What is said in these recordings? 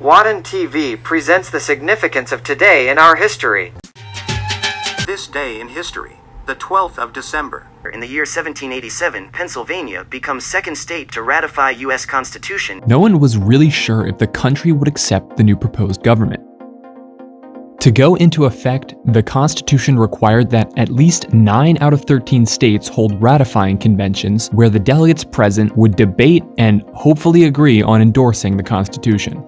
Wadden TV presents the significance of today in our history. This day in history, the 12th of December. In the year 1787, Pennsylvania becomes second state to ratify U.S. Constitution. No one was really sure if the country would accept the new proposed government. To go into effect, the Constitution required that at least 9 out of 13 states hold ratifying conventions where the delegates present would debate and hopefully agree on endorsing the Constitution.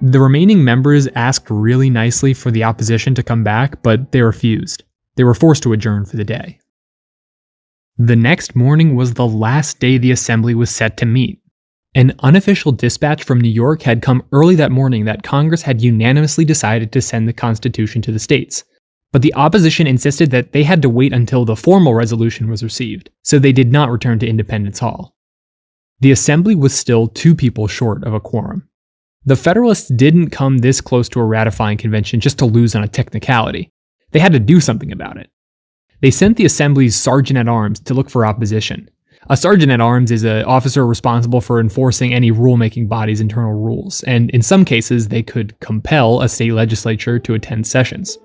The remaining members asked really nicely for the opposition to come back, but they refused. They were forced to adjourn for the day. The next morning was the last day the assembly was set to meet. An unofficial dispatch from New York had come early that morning that Congress had unanimously decided to send the Constitution to the states. But the opposition insisted that they had to wait until the formal resolution was received, so they did not return to Independence Hall. The assembly was still 2 people short of a quorum. The Federalists didn't come this close to a ratifying convention just to lose on a technicality. They had to do something about it. They sent the assembly's sergeant-at-arms to look for opposition. A sergeant-at-arms is an officer responsible for enforcing any rulemaking body's internal rules, and in some cases they could compel a state legislature to attend sessions.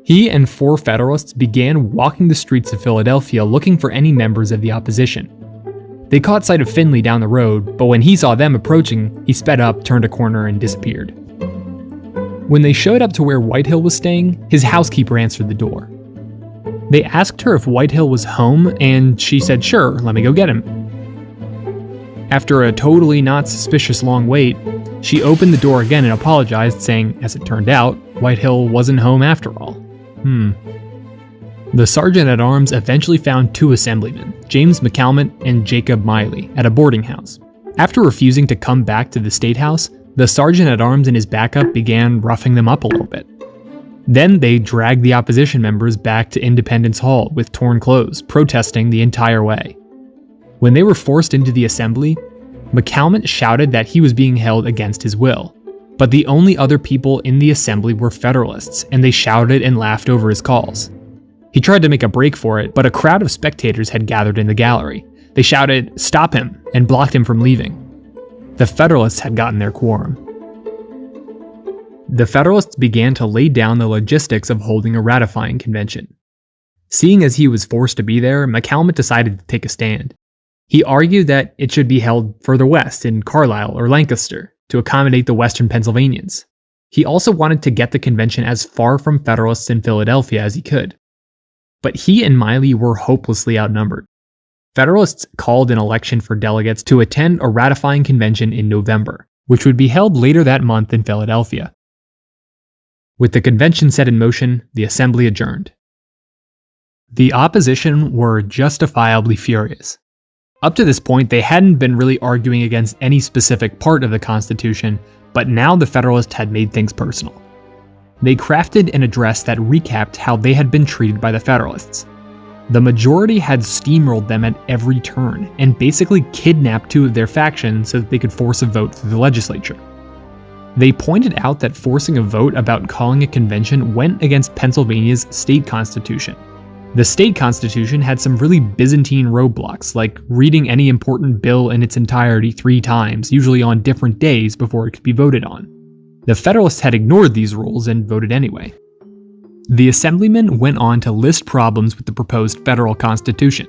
He and 4 Federalists began walking the streets of Philadelphia looking for any members of the opposition. They caught sight of Finley down the road, but when he saw them approaching, he sped up, turned a corner, and disappeared. When they showed up to where Whitehill was staying, his housekeeper answered the door. They asked her if Whitehill was home, and she said, "Sure, let me go get him." After a totally not suspicious long wait, she opened the door again and apologized, saying, as it turned out, Whitehill wasn't home after all. The sergeant-at-arms eventually found 2 assemblymen, James McCalmont and Jacob Miley, at a boarding house. After refusing to come back to the State House, the sergeant-at-arms and his backup began roughing them up a little bit. Then they dragged the opposition members back to Independence Hall with torn clothes, protesting the entire way. When they were forced into the assembly, McCalmont shouted that he was being held against his will. But the only other people in the assembly were Federalists, and they shouted and laughed over his calls. He tried to make a break for it, but a crowd of spectators had gathered in the gallery. They shouted, "Stop him," and blocked him from leaving. The Federalists had gotten their quorum. The Federalists began to lay down the logistics of holding a ratifying convention. Seeing as he was forced to be there, McCalmont decided to take a stand. He argued that it should be held further west in Carlisle or Lancaster to accommodate the Western Pennsylvanians. He also wanted to get the convention as far from Federalists in Philadelphia as he could. But he and Miley were hopelessly outnumbered. Federalists called an election for delegates to attend a ratifying convention in November, which would be held later that month in Philadelphia. With the convention set in motion, the assembly adjourned. The opposition were justifiably furious. Up to this point, they hadn't been really arguing against any specific part of the Constitution, but now the Federalists had made things personal. They crafted an address that recapped how they had been treated by the Federalists. The majority had steamrolled them at every turn, and basically kidnapped 2 of their factions so that they could force a vote through the legislature. They pointed out that forcing a vote about calling a convention went against Pennsylvania's state constitution. The state constitution had some really Byzantine roadblocks, like reading any important bill in its entirety 3 times, usually on different days before it could be voted on. The Federalists had ignored these rules and voted anyway. The assemblymen went on to list problems with the proposed federal constitution.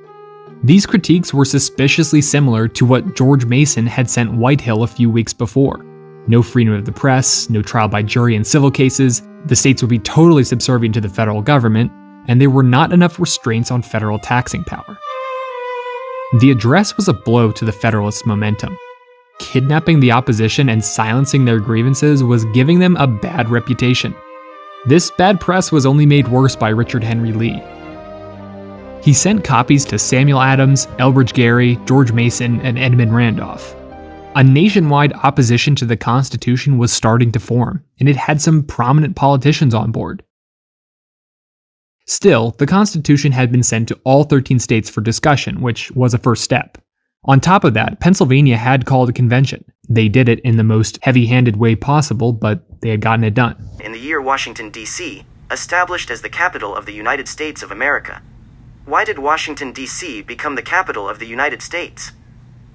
These critiques were suspiciously similar to what George Mason had sent Whitehill a few weeks before. No freedom of the press, no trial by jury in civil cases, the states would be totally subservient to the federal government, and there were not enough restraints on federal taxing power. The address was a blow to the Federalists' momentum. Kidnapping the opposition and silencing their grievances was giving them a bad reputation. This bad press was only made worse by Richard Henry Lee. He sent copies to Samuel Adams, Elbridge Gerry, George Mason, and Edmund Randolph. A nationwide opposition to the Constitution was starting to form, and it had some prominent politicians on board. Still, the Constitution had been sent to all 13 states for discussion, which was a first step. On top of that, Pennsylvania had called a convention. They did it in the most heavy-handed way possible, but they had gotten it done. In the year Washington, D.C., established as the capital of the United States of America. Why did Washington, D.C. become the capital of the United States?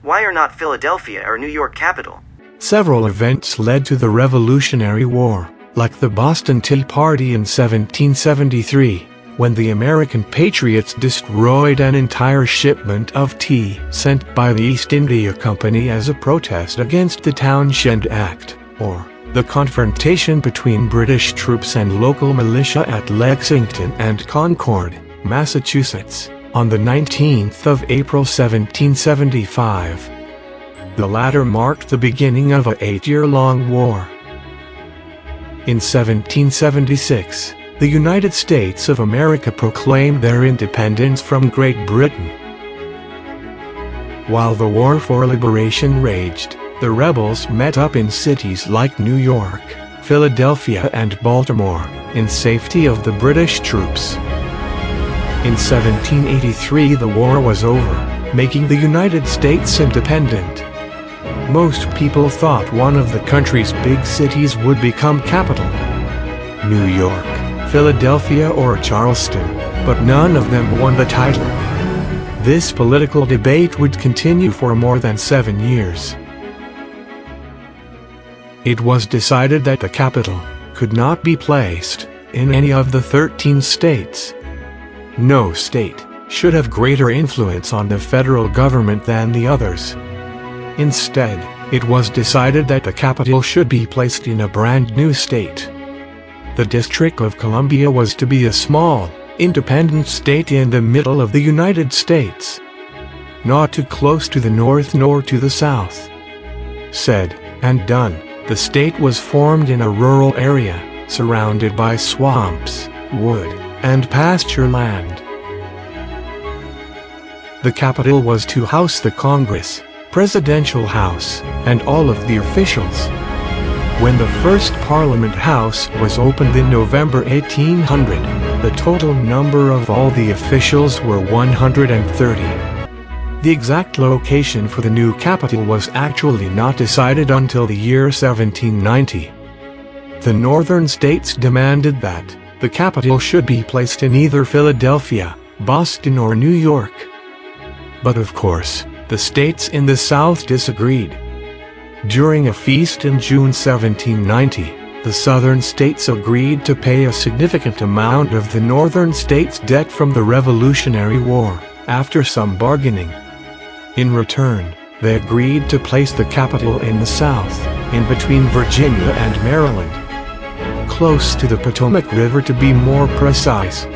Why are not Philadelphia or New York capital? Several events led to the Revolutionary War, like the Boston Tea Party in 1773, when the American patriots destroyed an entire shipment of tea sent by the East India Company as a protest against the Townshend Act, or the confrontation between British troops and local militia at Lexington and Concord, Massachusetts, on the 19th of April 1775. The latter marked the beginning of an 8-year-long war. In 1776, the United States of America proclaimed their independence from Great Britain. While the war for liberation raged, the rebels met up in cities like New York, Philadelphia, and Baltimore, in safety of the British troops. In 1783 the war was over, making the United States independent. Most people thought one of the country's big cities would become capital: New York, Philadelphia, or Charleston, but none of them won the title. This political debate would continue for more than 7 years. It was decided that the capital could not be placed in any of the 13 states. No state should have greater influence on the federal government than the others. Instead, it was decided that the capital should be placed in a brand new state. The District of Columbia was to be a small, independent state in the middle of the United States, not too close to the north nor to the south. Said and done, the state was formed in a rural area, surrounded by swamps, wood, and pasture land. The capital was to house the Congress, Presidential House, and all of the officials. When the first Parliament House was opened in November 1800, the total number of all the officials were 130. The exact location for the new capital was actually not decided until the year 1790. The northern states demanded that the capital should be placed in either Philadelphia, Boston, or New York. But of course, the states in the South disagreed. During a feast in June 1790, the southern states agreed to pay a significant amount of the northern states' debt from the Revolutionary War, after some bargaining. In return, they agreed to place the capital in the South, in between Virginia and Maryland, close to the Potomac River to be more precise.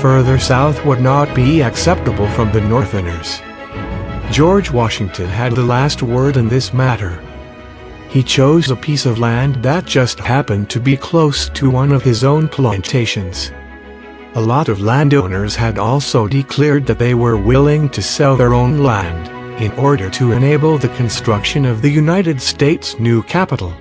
Further south would not be acceptable from the Northerners. George Washington had the last word in this matter. He chose a piece of land that just happened to be close to one of his own plantations. A lot of landowners had also declared that they were willing to sell their own land in order to enable the construction of the United States' new capital.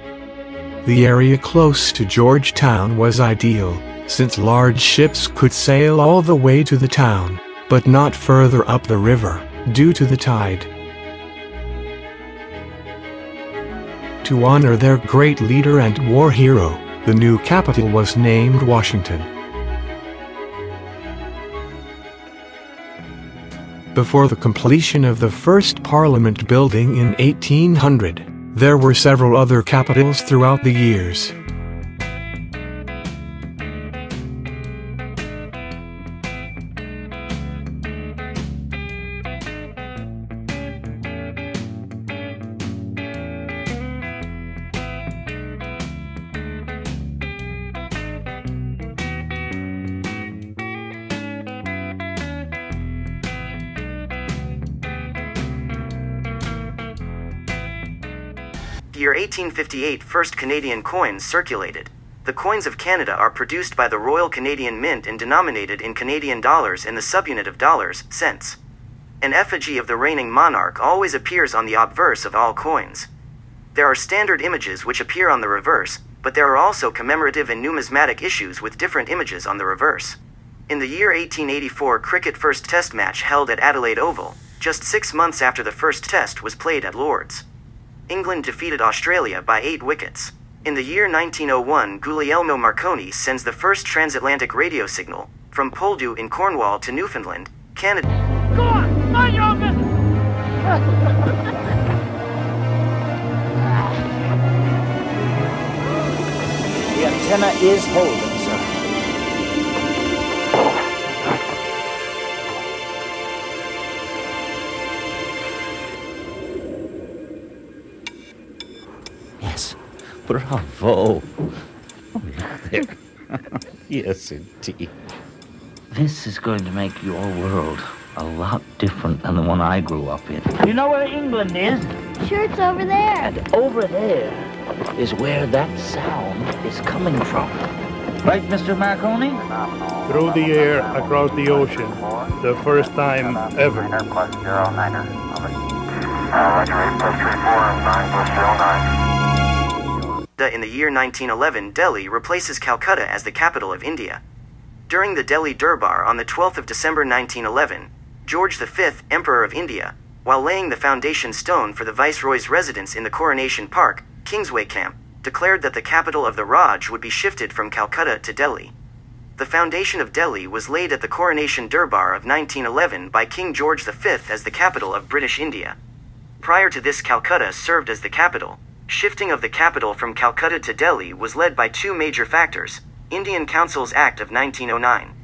The area close to Georgetown was ideal, since large ships could sail all the way to the town, but not further up the river, due to the tide. To honor their great leader and war hero, the new capital was named Washington. Before the completion of the first Parliament building in 1800, there were several other capitals throughout the years. The year 1858 first Canadian coins circulated. The coins of Canada are produced by the Royal Canadian Mint and denominated in Canadian dollars in the subunit of dollars, cents. An effigy of the reigning monarch always appears on the obverse of all coins. There are standard images which appear on the reverse, but there are also commemorative and numismatic issues with different images on the reverse. In the year 1884 cricket first test match held at Adelaide Oval, just 6 months after the first test was played at Lord's. England defeated Australia by 8 wickets. In the year 1901 Guglielmo Marconi sends the first transatlantic radio signal, from Poldhu in Cornwall to Newfoundland, Canada. Go on! Mind your own business! antenna is holding, sir. Yes. Bravo. Oh, look there. Yes, indeed. This is going to make your world a lot different than the one I grew up in. You know where England is? Sure, it's over there. And over there is where that sound is coming from. Right, Mr. Marconi? Through the air, across the ocean, the first time ever. In the year 1911, Delhi replaces Calcutta as the capital of India. During the Delhi Durbar on the 12th of December 1911, George V, Emperor of India, while laying the foundation stone for the Viceroy's residence in the Coronation Park, Kingsway Camp, declared that the capital of the Raj would be shifted from Calcutta to Delhi. The foundation of Delhi was laid at the Coronation Durbar of 1911 by King George V as the capital of British India. Prior to this, Calcutta served as the capital. Shifting of the capital from Calcutta to Delhi was led by two major factors: Indian Councils Act of 1909.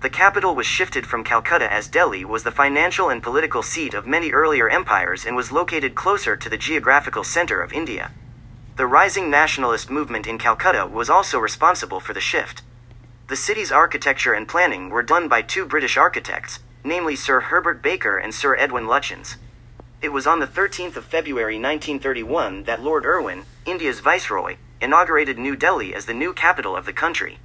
The capital was shifted from Calcutta as Delhi was the financial and political seat of many earlier empires and was located closer to the geographical center of India. The rising nationalist movement in Calcutta was also responsible for the shift. The city's architecture and planning were done by two British architects, namely Sir Herbert Baker and Sir Edwin Lutyens. It was on the 13th of February 1931 that Lord Irwin, India's viceroy, inaugurated New Delhi as the new capital of the country.